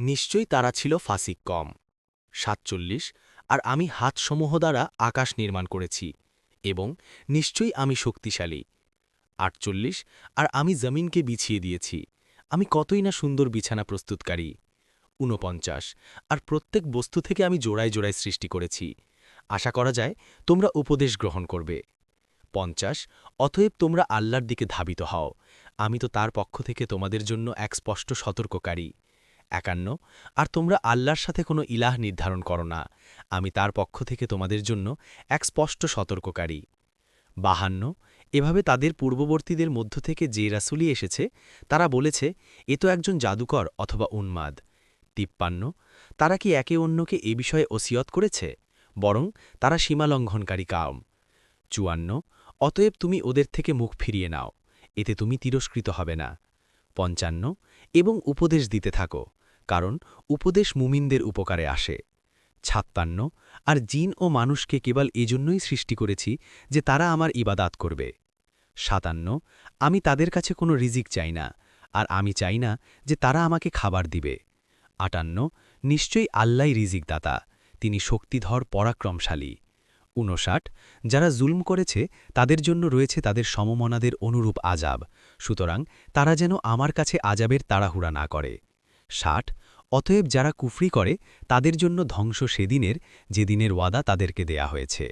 নিশ্চয়ই তারা ছিল ফাসিক কম। ৪৭ আর আমি হাতসমূহ দ্বারা আকাশ নির্মাণ করেছি এবং নিশ্চয়ই আমি শক্তিশালী। ৪৮ আর আমি জমিনকে বিছিয়ে দিয়েছি, আমি কতই না সুন্দর বিছানা প্রস্তুতকারী। ৪৯ আর প্রত্যেক বস্তু থেকে আমি জোড়ায় জোড়ায় সৃষ্টি করেছি, আশা করা যায় তোমরা উপদেশ গ্রহণ করবে। ৫০ অতএব তোমরা আল্লাহর দিকে ধাবিত হও, আমি তো তার পক্ষ থেকে তোমাদের জন্য এক স্পষ্ট সতর্ককারী। ৫১ আর তোমরা আল্লাহর সাথে কোনো ইলাহ নির্ধারণ করো না, আমি তার পক্ষ থেকে তোমাদের জন্য এক স্পষ্ট সতর্ককারী। ৫২ এভাবে তাদের পূর্ববর্তীদের মধ্য থেকে যে রাসূলই এসেছে তারা বলেছে, এ তো একজন জাদুকর অথবা উন্মাদ। ৫৩ তারা কি একে অন্যকে এ বিষয়ে ওসিয়ত করেছে? বরং তারা সীমালঙ্ঘনকারী কাওম। ৫৪ অতএব তুমি ওদের থেকে মুখ ফিরিয়ে নাও, এতে তুমি তিরস্কৃত হবে না। ৫৫ এবং উপদেশ দিতে থাকো, কারণ উপদেশ মুমিনদের উপকারে আসে। ৫৬ আর জিন ও মানুষকে কেবল এজন্যই সৃষ্টি করেছি যে তারা আমার ইবাদাত করবে। ৫৭ আমি তাদের কাছে কোনো রিজিক চাই না, আর আমি চাই না যে তারা আমাকে খাবার দিবে। ৫৮ নিশ্চয়ই আল্লাহই রিজিক দাতা, তিনি শক্তিধর পরাক্রমশালী। ৫৯ যারা জুলম করেছে তাদের জন্য রয়েছে তাদের সমমনাদের অনুরূপ আযাব, সুতরাং তারা যেন আমার কাছে আযাবের তাড়াহুড়া না করে। ৬০ অতএব যারা কুফরি করে তাদের জন্য ধ্বংস সেদিনের, যেদিনের ওয়াদা তাদেরকে দেয়া হয়েছে।